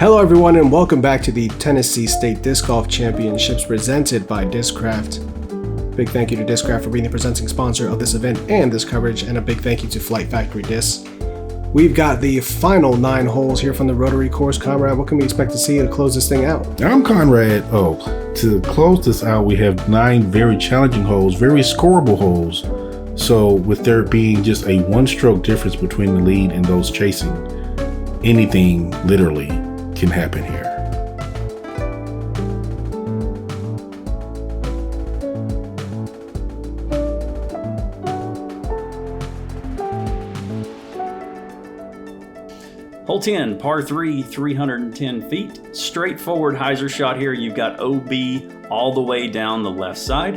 Hello everyone and welcome back to the Tennessee State Disc Golf Championships presented by Discraft. Big thank you to Discraft for being the presenting sponsor of this event and this coverage, and a big thank you to Flight Factory Discs. We've got the final 9 holes here from the Rotary Course. Conrad, what can we expect to see to close this thing out? I'm Conrad. To close this out, we have 9 very challenging holes, very scoreable holes. So with there being just a 1-stroke difference between the lead and those chasing, anything literally can happen here. Hole 10, par 3, 310 feet. Straightforward hyzer shot here. You've got OB all the way down the left side.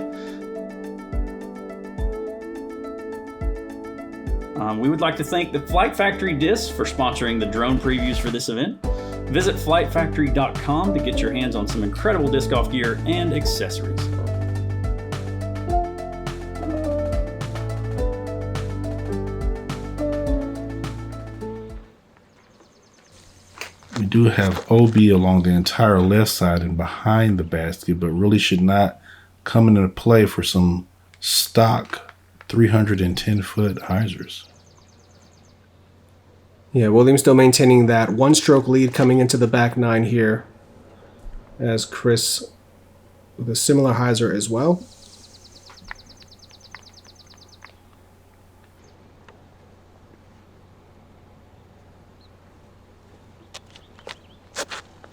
We would like to thank the Flight Factory Discs for sponsoring the drone previews for this event. Visit flightfactory.com to get your hands on some incredible disc golf gear and accessories. We do have OB along the entire left side and behind the basket, but really should not come into play for some stock 310-foot hyzers. Yeah, Williams still maintaining that 1-stroke lead coming into the back 9 here, as Chris with a similar hyzer as well.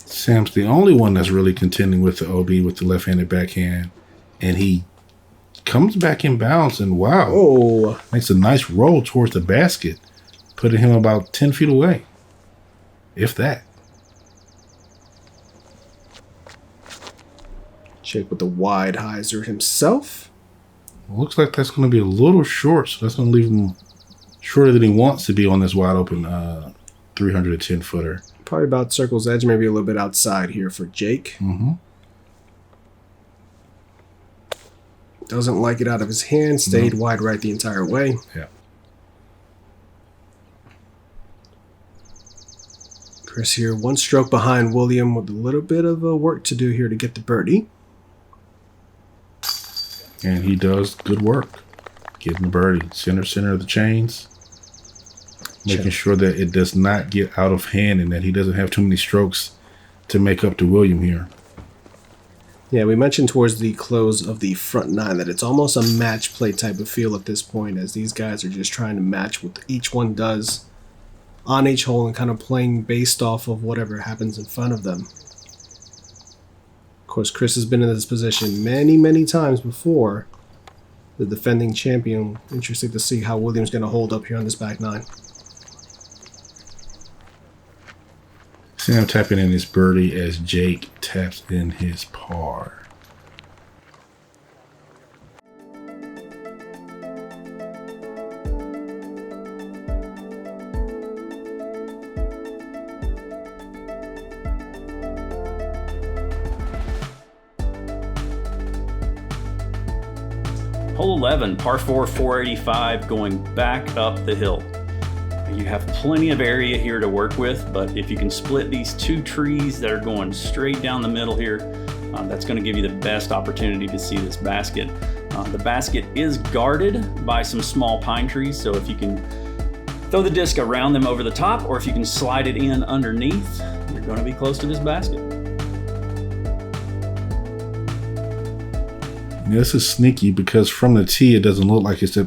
Sam's the only one that's really contending with the OB with the left-handed backhand, and he comes back in bounds and wow, makes a nice roll towards the basket, putting him about 10 feet away, if that. Jake with the wide hyzer himself. Looks like that's going to be a little short, so that's going to leave him shorter than he wants to be on this wide open 310-footer. Probably about circle's edge, maybe a little bit outside here for Jake. Doesn't like it out of his hand, stayed wide right the entire way. Yeah. Chris here, 1 stroke behind William with a little bit of work to do here to get the birdie. And he does good work getting the birdie. Center of the chains. Making sure that it does not get out of hand and that he doesn't have too many strokes to make up to William here. Yeah, we mentioned towards the close of the front 9 that it's almost a match play type of feel at this point, as these guys are just trying to match what each one does on each hole and kind of playing based off of whatever happens in front of them. Of course, Chris has been in this position many times before. The defending champion. Interesting to see how William's going to hold up here on this back 9. Sam tapping in his birdie as Jake taps in his par. Hole 11, par 4, 485, going back up the hill. You have plenty of area here to work with, but if you can split these 2 trees that are going straight down the middle here, that's going to give you the best opportunity to see this basket. The basket is guarded by some small pine trees, so if you can throw the disc around them over the top, or if you can slide it in underneath, you're going to be close to this basket. This is sneaky because from the tee, it doesn't look like it's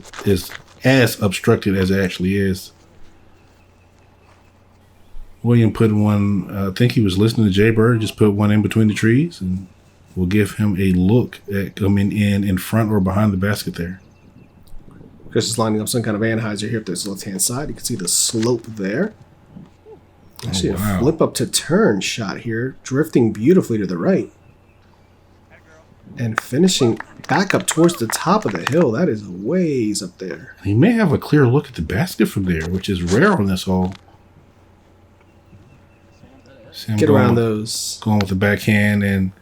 as obstructed as it actually is. William put one, I think he was listening to JBird, just put one in between the trees, and we'll give him a look at coming in front or behind the basket there. Chris is lining up some kind of anhyzer here at this left-hand side. You can see the slope there. Actually, a flip up to turn shot here, drifting beautifully to the right. And finishing back up towards the top of the hill. That is a ways up there. He may have a clear look at the basket from there, which is rare on this hole. Get around those. Going with the backhand and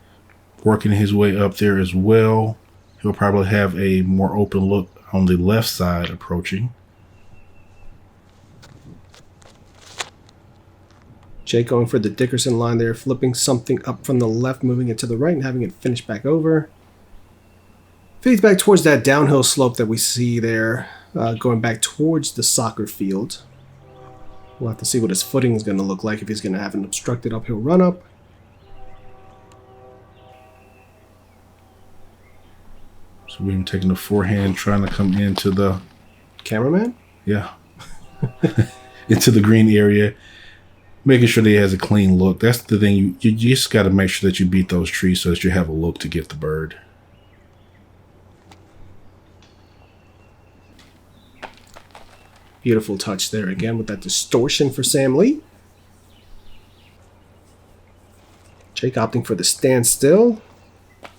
working his way up there as well. He'll probably have a more open look on the left side approaching. Jake going for the Dickerson line there, flipping something up from the left, moving it to the right, and having it finish back over. Fades back towards that downhill slope that we see there, going back towards the soccer field. We'll have to see what his footing is going to look like if he's going to have an obstructed uphill run-up. So we're taking the forehand, trying to come into the... Cameraman? Yeah. Into the green area. Making sure that he has a clean look. That's the thing. You just got to make sure that you beat those trees so that you have a look to get the bird. Beautiful touch there again with that distortion for Sam Lee. Jake opting for the standstill.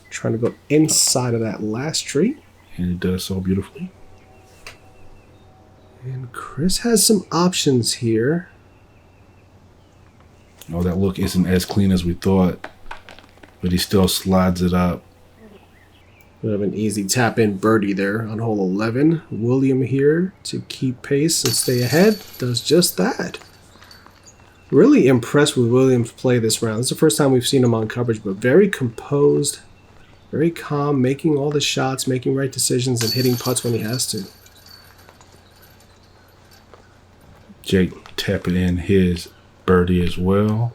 Trying to go inside of that last tree. And he does so beautifully. And Chris has some options here. Oh, that look isn't as clean as we thought. But he still slides it up. We have an easy tap-in birdie there on hole 11. William here to keep pace and stay ahead. Does just that. Really impressed with William's play this round. This is the first time we've seen him on coverage, but very composed, very calm, making all the shots, making right decisions, and hitting putts when he has to. Jake tapping in his birdie as well.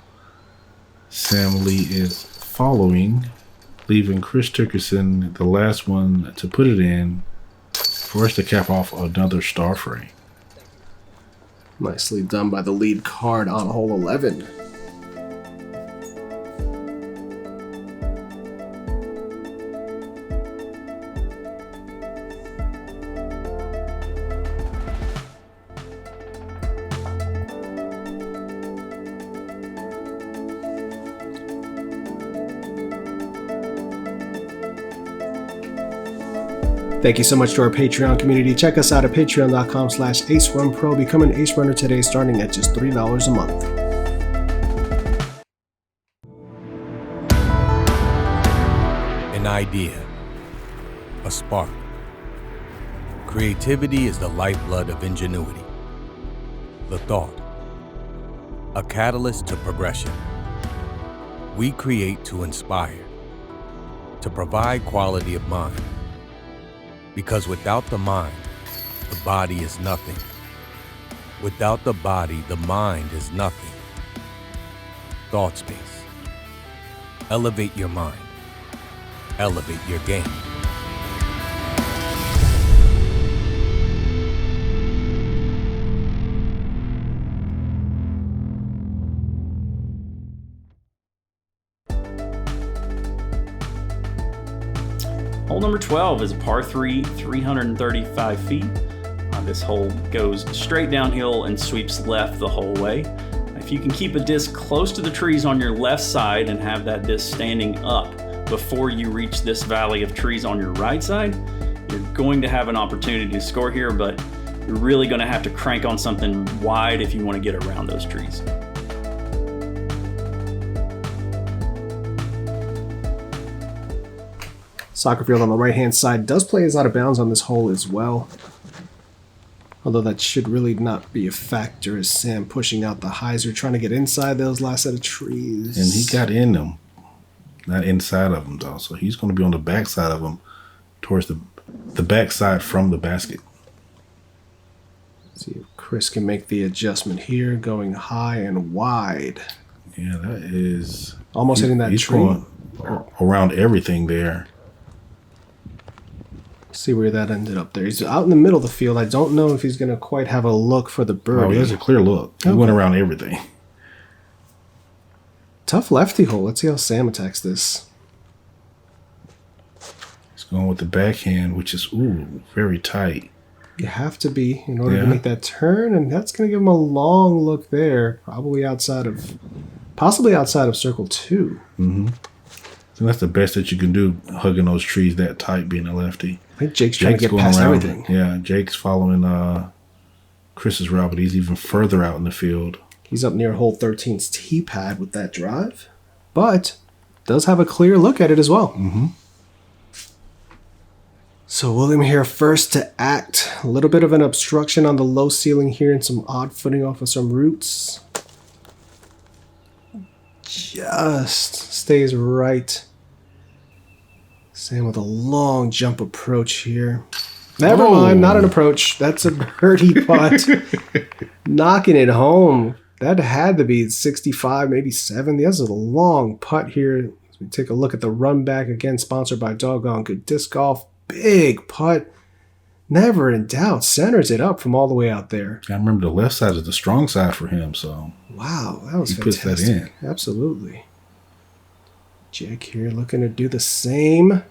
Sam Lee is following, leaving Chris Dickerson, the last one to put it in, for us to cap off another star frame. Nicely done by the lead card on hole 11. Thank you so much to our Patreon community. Check us out at patreon.com/AceRunPro. Become an Ace Runner today starting at just $3 a month. An idea, a spark. Creativity is the lifeblood of ingenuity. The thought, a catalyst to progression. We create to inspire, to provide quality of mind. Because without the mind, the body is nothing. Without the body, the mind is nothing. Thought space. Elevate your mind. Elevate your game. Hole number 12 is a par 3, 335 feet. This hole goes straight downhill and sweeps left the whole way. If you can keep a disc close to the trees on your left side and have that disc standing up before you reach this valley of trees on your right side, you're going to have an opportunity to score here, but you're really going to have to crank on something wide if you want to get around those trees. Soccer field on the right-hand side does play as out of bounds on this hole as well. Although that should really not be a factor as Sam pushing out the hyzer, trying to get inside those last set of trees. And he got in them. Not inside of them, though. So he's going to be on the back side of them towards the back side from the basket. See if Chris can make the adjustment here, going high and wide. Yeah, that is... Almost hitting that he's tree. Going around everything there. See where that ended up there. He's out in the middle of the field. I don't know if he's going to quite have a look for the birdie. Oh, he has a clear look. He went around everything. Tough lefty hole. Let's see how Sam attacks this. He's going with the backhand, which is, very tight. You have to be in order to make that turn, and that's going to give him a long look there. Possibly outside of circle 2. Mm-hmm. So that's the best that you can do, hugging those trees that tight, being a lefty. I think Jake's trying to get past everything. Yeah, Jake's following Chris's route, but he's even further out in the field. He's up near hole 13's tee pad with that drive, but does have a clear look at it as well. Mm-hmm. So William here first to act. A little bit of an obstruction on the low ceiling here and some odd footing off of some roots. just stays right. Sam with a long jump approach here. Never mind, not an approach. That's a birdie putt. Knocking it home. That had to be 65, maybe 70. That's a long putt here. As we take a look at the run back again, sponsored by Doggone Good Disc Golf. Big putt. Never in doubt. Centers it up from all the way out there. I remember the left side is the strong side for him, so. Wow, that was fantastic. Puts that in. Absolutely. Jake here looking to do the same.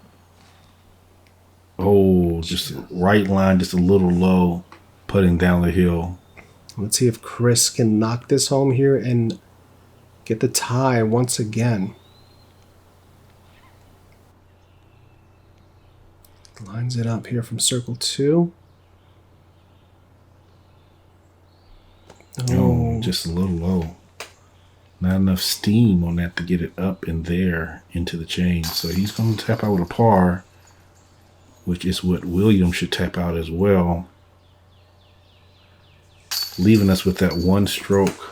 Oh, just right line, just a little low, putting down the hill. Let's see if Chris can knock this home here and get the tie once again. Lines it up here from circle 2. Oh, just a little low. Not enough steam on that to get it up and there into the chain. So he's going to tap out with a par, which is what William should tap out as well, leaving us with that 1 stroke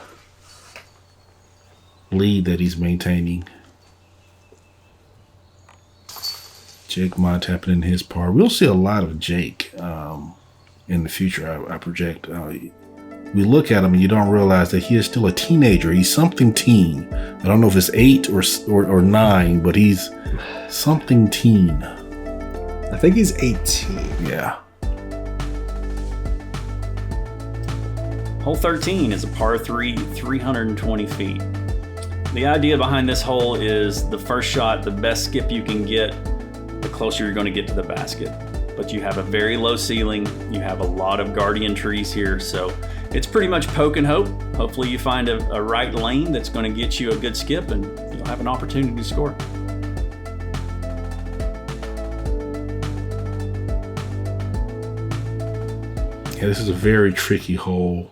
lead that he's maintaining. Jake Monn tapping in his par. We'll see a lot of Jake in the future, I project. We look at him and you don't realize that he is still a teenager. He's something teen. I don't know if it's 8 or 9, but he's something teen. I think he's 18. Yeah. Hole 13 is a par 3, 320 feet. The idea behind this hole is the first shot, the best skip you can get, the closer you're going to get to the basket. But you have a very low ceiling. You have a lot of guardian trees here, so it's pretty much poke and hope. Hopefully you find a right lane that's going to get you a good skip and you'll have an opportunity to score. Yeah, this is a very tricky hole.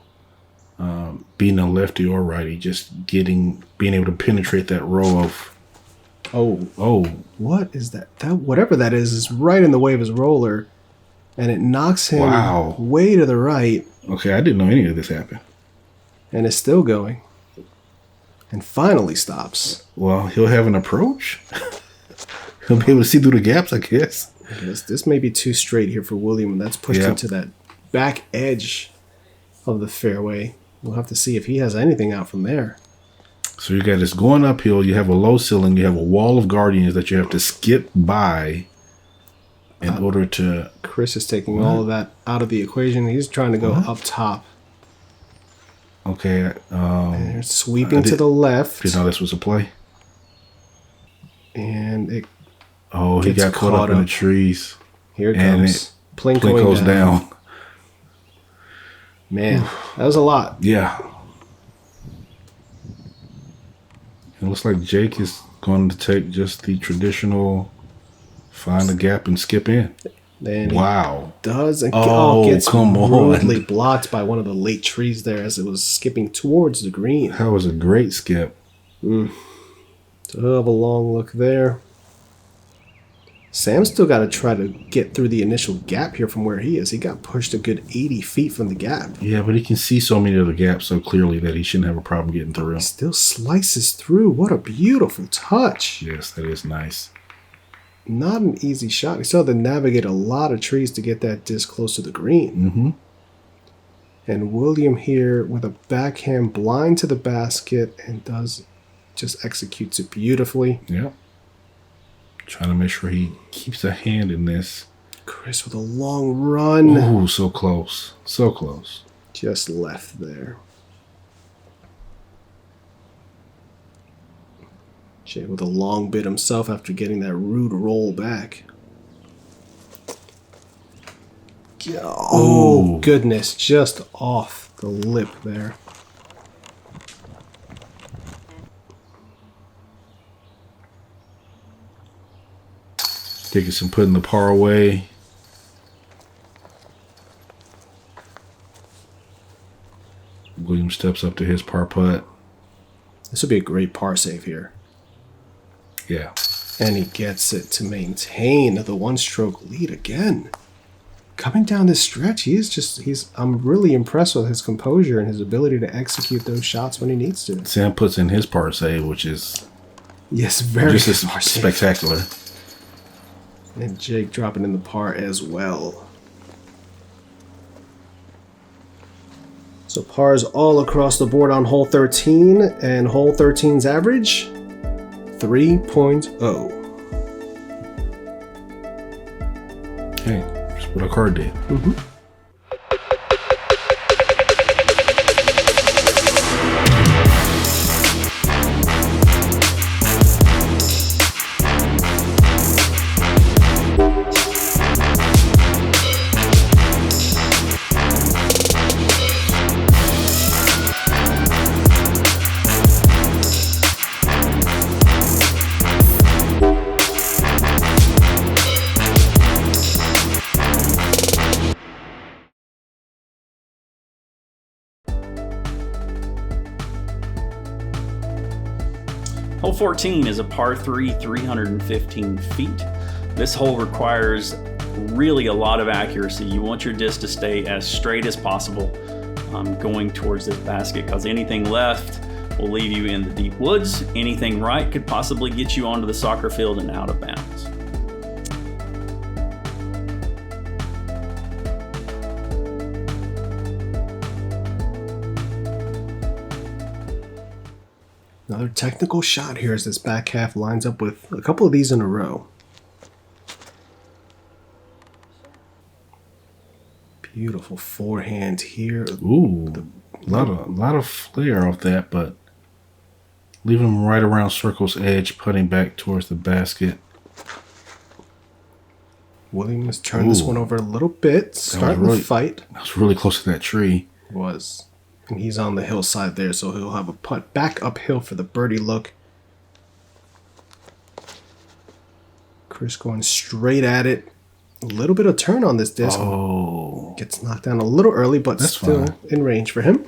Being a lefty or righty, just being able to penetrate that row of. Oh, what is that? Whatever that is right in the way of his roller, and it knocks him way to the right. Okay, I didn't know any of this happened. And it's still going. And finally stops. Well, he'll have an approach. He'll be able to see through the gaps, I guess. This may be too straight here for William, and that's pushed into that back edge of the fairway. We'll have to see if he has anything out from there. So you got this going uphill. You have a low ceiling. You have a wall of guardians that you have to skip by in order to. Chris is taking all of that out of the equation. He's trying to go up top. Okay. They're sweeping to the left. Didn't know this was a play. And it. Oh, he got caught up in the trees. Here it comes. Plink goes down. Man, that was a lot. Yeah. It looks like Jake is going to take just the traditional find a gap and skip in. Then wow. He does and gets come rudely blocked by one of the late trees there as it was skipping towards the green. That was a great skip. So he'll have a long look there. Sam's still got to try to get through the initial gap here from where he is. He got pushed a good 80 feet from the gap. Yeah, but he can see so many of the gaps so clearly that he shouldn't have a problem getting through. He still slices through. What a beautiful touch. Yes, that is nice. Not an easy shot. He still had to navigate a lot of trees to get that disc close to the green. Mm-hmm. And William here with a backhand blind to the basket and just executes it beautifully. Yeah. Trying to make sure he keeps a hand in this. Chris with a long run. Oh, so close. So close. Just left there. Jay with a long bit himself after getting that rude roll back. Oh, goodness. Just off the lip there. Dickerson putting the par away. William steps up to his par putt. This would be a great par save here. Yeah. And he gets it to maintain the one-stroke lead again. coming down this stretch, I'm really impressed with his composure and his ability to execute those shots when he needs to. Sam puts in his par save, which is very just spectacular. And Jake dropping in the par as well. So pars all across the board on hole 13, and hole 13's average 3.0. Okay, just what our card did. Hole 14 is a par 3, 315 feet. This hole requires really a lot of accuracy. You want your disc to stay as straight as possible going towards this basket, because anything left will leave you in the deep woods. Anything right could possibly get you onto the soccer field and out of bounds. Another technical shot here as this back half lines up with a couple of these in a row. Beautiful forehand here. Ooh, a lot of flair off that, but leaving him right around circle's edge, putting back towards the basket. William has turned this one over a little bit, starting the fight. That was really close to that tree. It was. And he's on the hillside there, so he'll have a putt back uphill for the birdie look. Chris going straight at it. A little bit of turn on this disc. Oh. Gets knocked down a little early, but That's still fine. In range for him.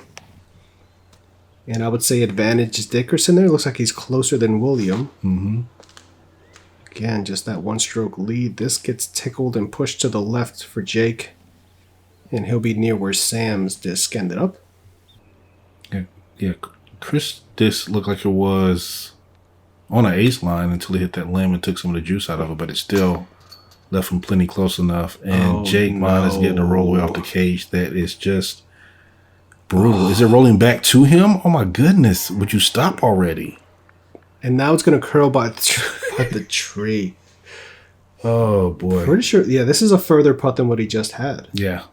And I would say advantage is Dickerson there. Looks like he's closer than William. Mm-hmm. Again, just that one stroke lead. This gets tickled and pushed to the left for Jake. And he'll be near where Sam's disc ended up. Yeah, Chris' disc looked like it was on an ace line until he hit that limb and took some of the juice out of it, but it still left him plenty close enough. And Jake Monn is getting a roll away off the cage. That is just brutal. Is it rolling back to him? Oh my goodness. Would you stop already? And now it's going to curl by the tree. Oh boy. Pretty sure, yeah, this is a further putt than what he just had. Yeah.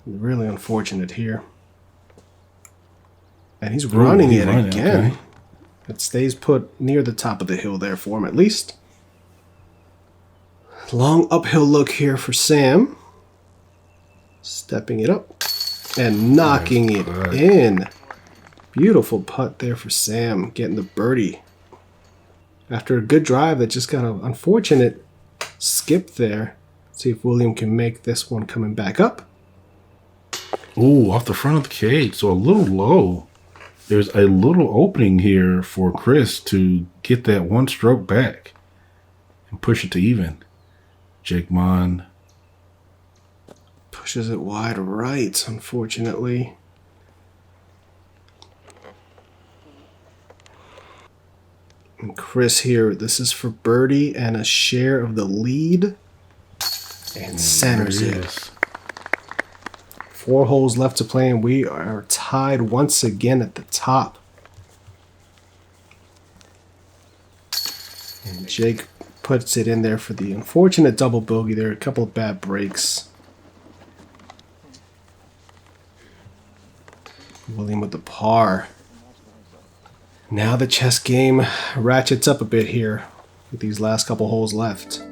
Really unfortunate here. And he's running it again. Okay. It stays put near the top of the hill there for him at least. Long uphill look here for Sam. Stepping it up and knocking it in. Beautiful putt there for Sam, getting the birdie. After a good drive that just got an unfortunate skip there. See if William can make this one coming back up. Ooh, off the front of the cage, so a little low. There's a little opening here for Chris to get that one stroke back and push it to even. Jake Monn pushes it wide right, unfortunately. And Chris here, this is for birdie and a share of the lead. And centers it. 4 holes left to play, and we are tied once again at the top. And Jake puts it in there for the unfortunate double bogey there. A couple of bad breaks. William with the par. Now the chess game ratchets up a bit here with these last couple holes left.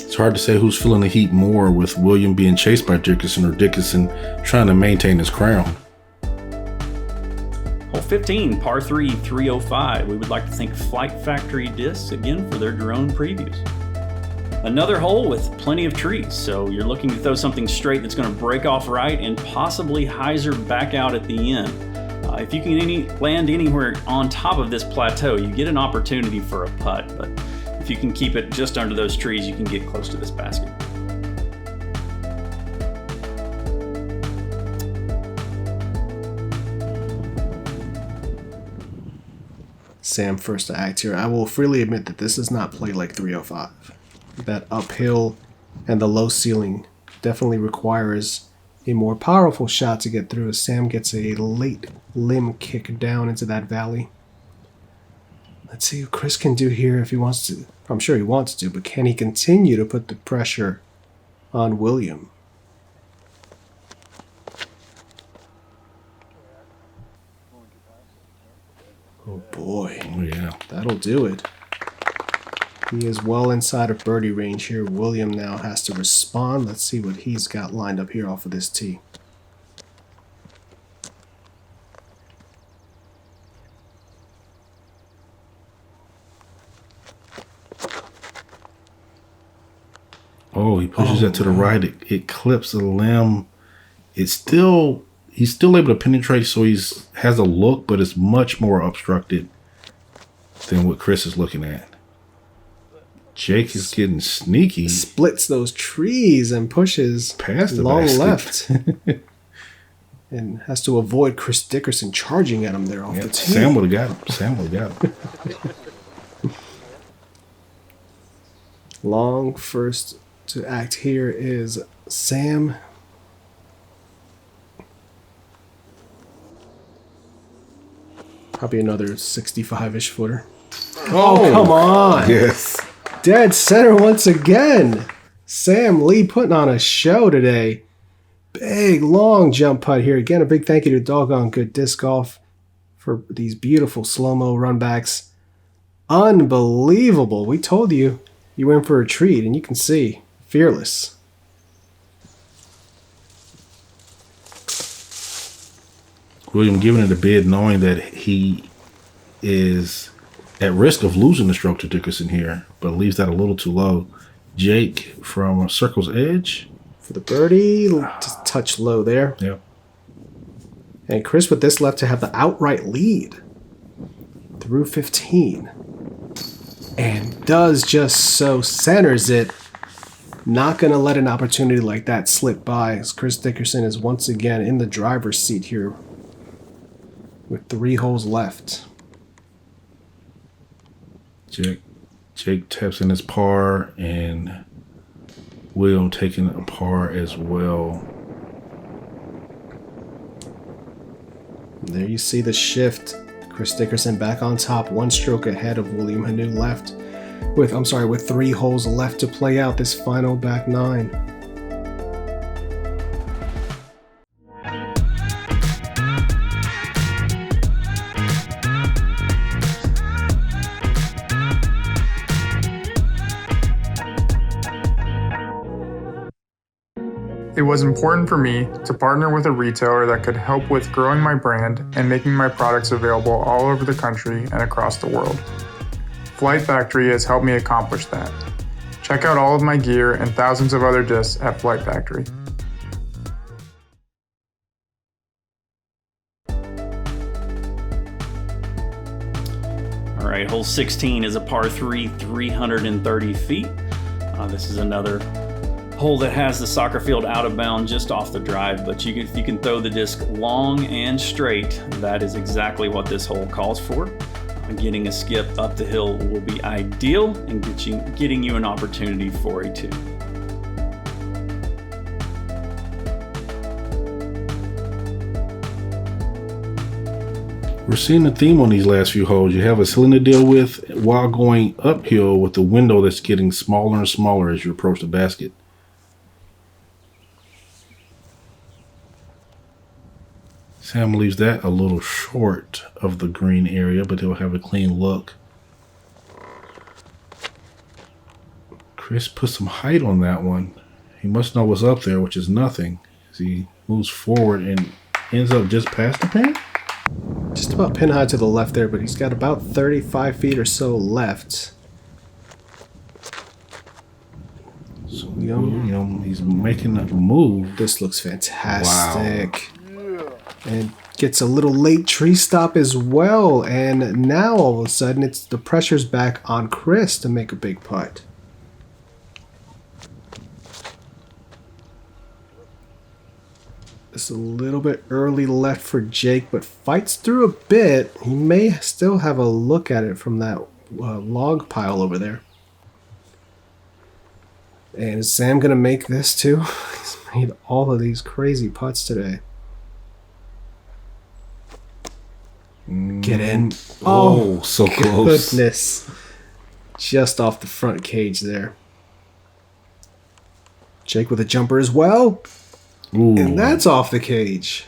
It's hard to say who's feeling the heat more, with William being chased by Dickerson or Dickerson trying to maintain his crown. Hole 15, par 3, 305. We would like to thank Flight Factory Discs again for their drone previews. Another hole with plenty of trees, so you're looking to throw something straight that's going to break off right and possibly hyzer back out at the end. If you can land anywhere on top of this plateau, you get an opportunity for a putt, but if you can keep it just under those trees, you can get close to this basket. Sam first to act here. I will freely admit that this does not play like 305. That uphill and the low ceiling definitely requires a more powerful shot to get through, as Sam gets a late limb kick down into that valley. Let's see what Chris can do here if he wants to. I'm sure he wants to, but can he continue to put the pressure on William? Oh boy. Oh, yeah. That'll do it. He is well inside of birdie range here. William now has to respond. Let's see what he's got lined up here off of this tee. Oh, he pushes that to the right. It clips the limb. He's still able to penetrate, so has a look, but it's much more obstructed than what Chris is looking at. Jake is getting sneaky. Splits those trees and pushes past the long basket. left. And has to avoid Chris Dickerson charging at him there off the tee. Sam would have got him. Sam would have got him. Long first to act here is Sam. Probably another 65-ish footer. Oh, come on. Yes. Dead center once again. Sam Lee putting on a show today. Big, long jump putt here. Again, a big thank you to Doggone Good Disc Golf for these beautiful slow-mo runbacks. Unbelievable. We told you were in for a treat, and you can see. Fearless. William giving it a bid, knowing that he is at risk of losing the stroke to Dickerson here, but leaves that a little too low. Jake from Circle's Edge. For the birdie, just touch low there. Yep. And Chris with this left to have the outright lead through 15. And does just so, centers it. Not going to let an opportunity like that slip by, as Chris Dickerson is once again in the driver's seat here with 3 holes left. Jake taps in his par, and William taking a par as well. There you see the shift. Chris Dickerson back on top, 1 stroke ahead of William Hannu left. With 3 holes left to play out this final back 9. It was important for me to partner with a retailer that could help with growing my brand and making my products available all over the country and across the world. Flight Factory has helped me accomplish that. Check out all of my gear and thousands of other discs at Flight Factory. All right, hole 16 is a par 3, 330 feet. This is another hole that has the soccer field out of bounds just off the drive, but if you can throw the disc long and straight, that is exactly what this hole calls for. Getting a skip up the hill will be ideal and getting you an opportunity for a 2. We're seeing the theme on these last few holes. You have a ceiling to deal with while going uphill with the window that's getting smaller and smaller as you approach the basket. Sam leaves that a little short of the green area, but he'll have a clean look. Chris put some height on that one. He must know what's up there, which is nothing, as he moves forward and ends up just past the pin. Just about pin high to the left there, but he's got about 35 feet or so left. So, he's making a move. This looks fantastic. Wow. And gets a little late tree stop as well. And now all of a sudden it's the pressure's back on Chris to make a big putt. It's a little bit early left for Jake, but fights through a bit. He may still have a look at it from that log pile over there. And is Sam going to make this too? He's made all of these crazy putts today. Get in. Oh, so close. Goodness. Just off the front cage there. Jake with a jumper as well. Ooh. And that's off the cage.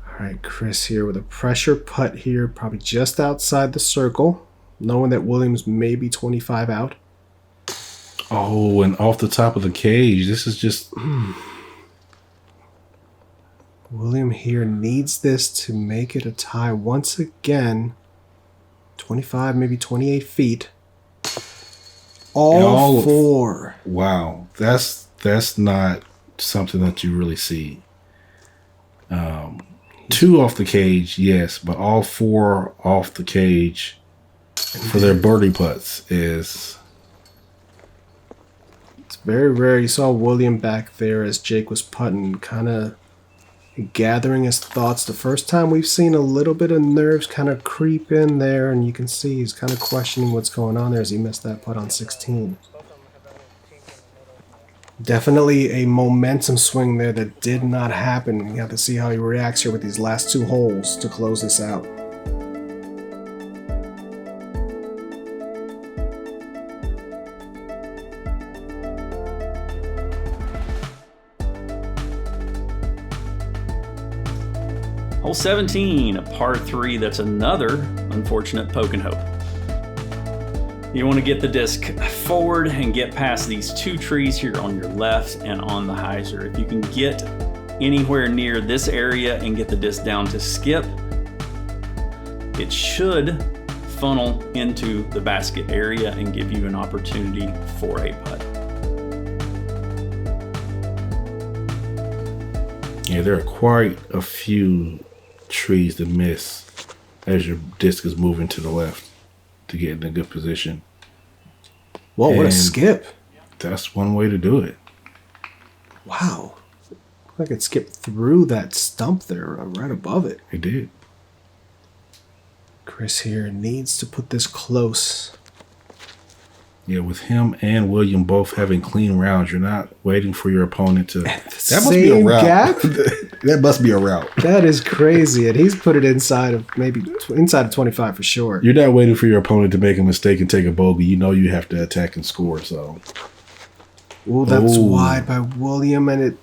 All right, Chris here with a pressure putt here, probably just outside the circle, knowing that Williams may be 25 out. Oh, and off the top of the cage. This is just... William here needs this to make it a tie once again. 25, maybe 28 feet. All four. Wow. That's not something that you really see. 2 off the cage, yes, but all 4 off the cage for their birdie putts is... It's very rare. You saw William back there as Jake was putting, kind of gathering his thoughts. The first time we've seen a little bit of nerves kind of creep in there, and you can see he's kind of questioning what's going on there as he missed that putt on 16. Definitely a momentum swing there that did not happen. You have to see how he reacts here with these last 2 holes to close this out. Hole 17, a par 3. That's another unfortunate poke and hope. You want to get the disc forward and get past these 2 trees here on your left and on the hyzer. If you can get anywhere near this area and get the disc down to skip, it should funnel into the basket area and give you an opportunity for a putt. Yeah, there are quite a few trees to miss as your disc is moving to the left to get in a good position. Whoa, what a And skip. That's one way to do it. Wow. I could skip through that stump there right above it. It did. Chris here needs to put this close. Yeah, with him and William both having clean rounds, you're not waiting for your opponent to... That must be a Same route. gap? That must be a route. That is crazy. And he's put it inside of inside of 25 for sure. You're not waiting for your opponent to make a mistake and take a bogey. You know you have to attack and score, so... Ooh, that's wide by William, and it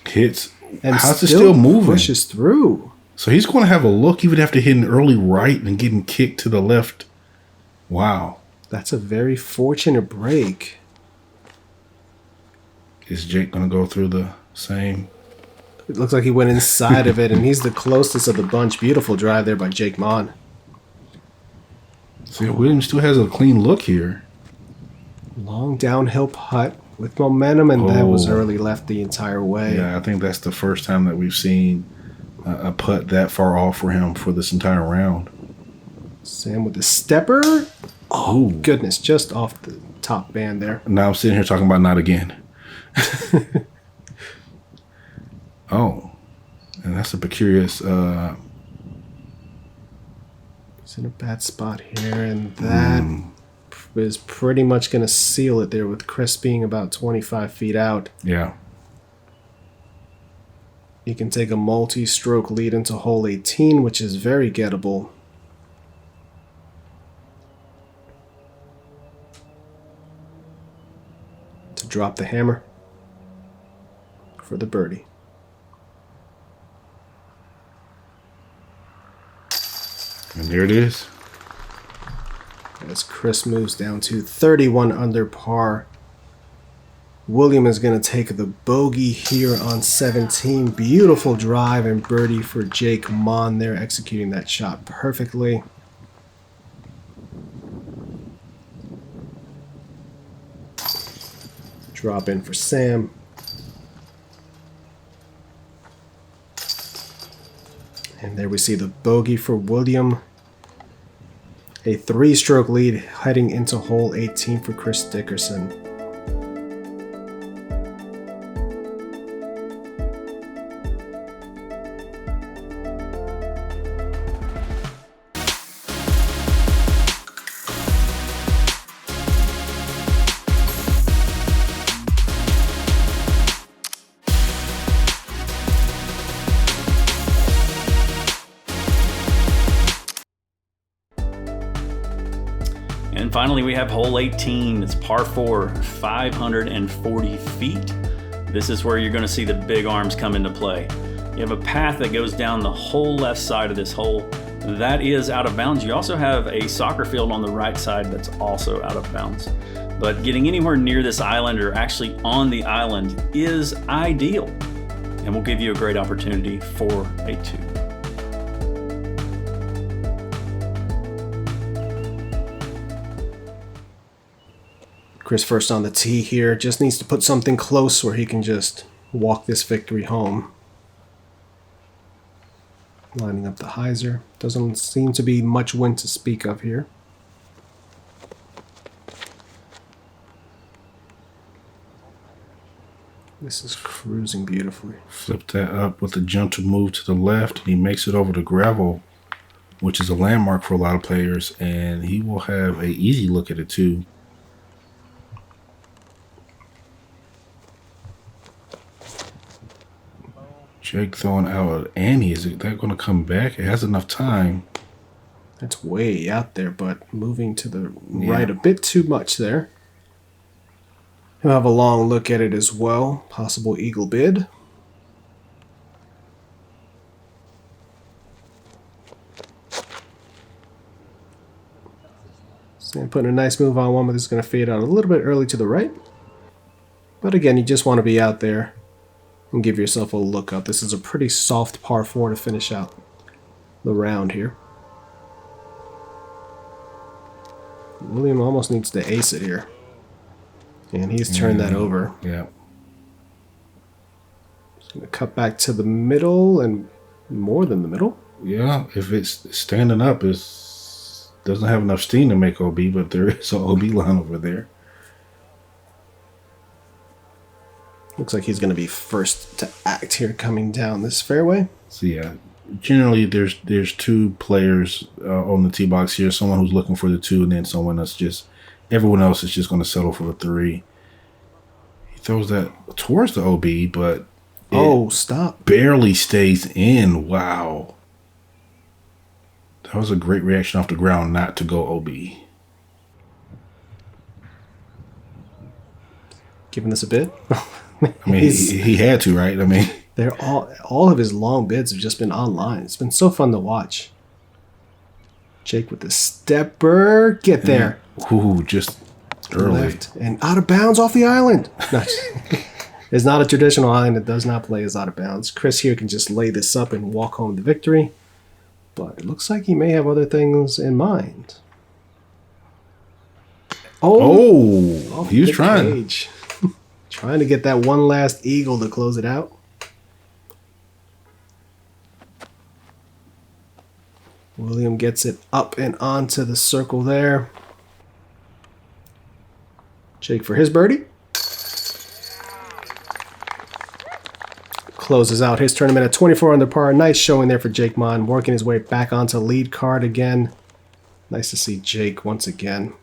hits. and How's it still moving? Pushes through. So he's going to have a look even after hitting early right and getting kicked to the left. Wow. That's a very fortunate break. Is Jake going to go through the same? It looks like he went inside of it, and he's the closest of the bunch. Beautiful drive there by Jake Monn. See, Williams still has a clean look here. Long downhill putt with momentum, and that was early left the entire way. Yeah, I think that's the first time that we've seen a putt that far off for him for this entire round. Sam with the stepper. Oh, goodness, just off the top band there. Now I'm sitting here talking about not again. Oh, and that's a precarious... He's in a bad spot here, and that is pretty much going to seal it there with Chris being about 25 feet out. Yeah. He can take a multi-stroke lead into hole 18, which is very gettable. To drop the hammer for the birdie. And there it is. As Chris moves down to 31 under par. William is going to take the bogey here on 17. Beautiful drive and birdie for Jake Monn there, executing that shot perfectly. Drop in for Sam. And there we see the bogey for William. A 3-stroke lead heading into hole 18 for Chris Dickerson. And finally, we have hole 18. It's par 4, 540 feet. This is where you're going to see the big arms come into play. You have a path that goes down the whole left side of this hole. That is out of bounds. You also have a soccer field on the right side that's also out of bounds. But getting anywhere near this island or actually on the island is ideal and will give you a great opportunity for a 2. Chris first on the tee here. Just needs to put something close where he can just walk this victory home. Lining up the hyzer. Doesn't seem to be much wind to speak of here. This is cruising beautifully. Flip that up with a gentle move to the left. He makes it over to gravel, which is a landmark for a lot of players, and he will have an easy look at it too. Jake throwing out an ante. Is that going to come back? It has enough time. That's way out there, but moving to the right a bit too much there. He'll have a long look at it as well. Possible eagle bid. Sam putting a nice move on one, but this is going to fade out a little bit early to the right. But again, you just want to be out there and give yourself a look up. This is a pretty soft par 4 to finish out the round here. William almost needs to ace it here. And he's turned that over. Yeah. Just going to cut back to the middle and more than the middle. Yeah, if it's standing up, it doesn't have enough steam to make OB, but there is an OB line over there. Looks like he's going to be first to act here coming down this fairway. So yeah, generally there's 2 players on the tee box here. Someone who's looking for the 2, and then someone that's just, everyone else is just going to settle for the 3. He throws that towards the OB, but stop! Barely stays in. Wow, that was a great reaction off the ground not to go OB. Giving this a bid. I mean, he had to, right? I mean, they're all of his long bids have just been online. It's been so fun to watch. Jake with the stepper. Get there. Ooh, just early. Left and out of bounds off the island. It's not a traditional island. It does not play as out of bounds. Chris here can just lay this up and walk home the victory. But it looks like he may have other things in mind. Oh, he was trying. Trying to get that one last eagle to close it out. William gets it up and onto the circle there. Jake for his birdie. Closes out his tournament at 24 under par. Nice showing there for Jake Monn, working his way back onto lead card again. Nice to see Jake once again.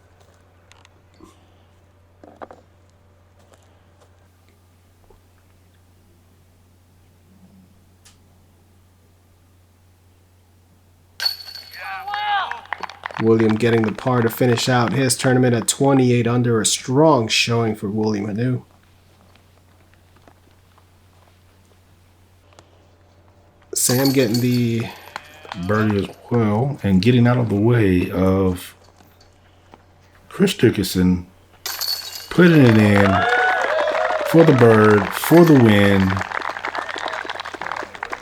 William getting the par to finish out his tournament at 28 under. A strong showing for William Hannu. Sam getting the birdie as well and getting out of the way of Chris Dickerson, putting it in for the bird, for the win.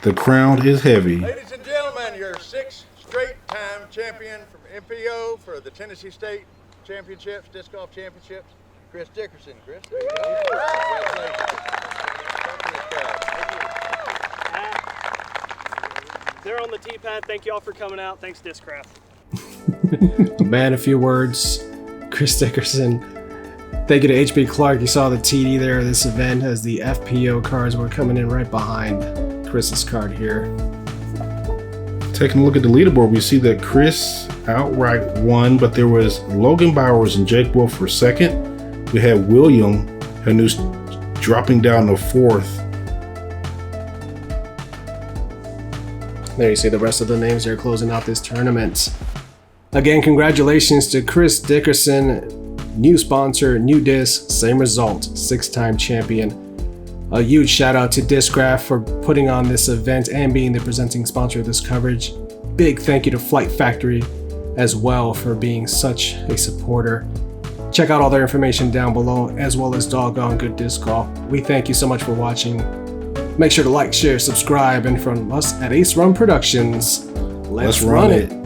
The crown is heavy. Ladies and gentlemen, your 6th straight-time champion from MPO for the Tennessee State Championships, Disc Golf Championships, Chris Dickerson. Chris, there you go. Congratulations. They're on the tee pad. Thank you all for coming out. Thanks, Discraft. Man, a few words. Chris Dickerson. Thank you to HB Clark. You saw the TD there of this event as the FPO cards were coming in right behind Chris's card here. Taking a look at the leaderboard, we see that Chris outright won, but there was Logan Bowers and Jake Wolf for second. We had William Hannu dropping down to fourth. There you see the rest of the names there closing out this tournament. Again, congratulations to Chris Dickerson. New sponsor, new disc, same result, 6-time champion. A huge shout out to Discraft for putting on this event and being the presenting sponsor of this coverage. Big thank you to Flight Factory as well for being such a supporter. Check out all their information down below, as well as doggone good disc golf. We thank you so much for watching. Make sure to like, share, subscribe, and from us at Ace Run Productions, let's run it.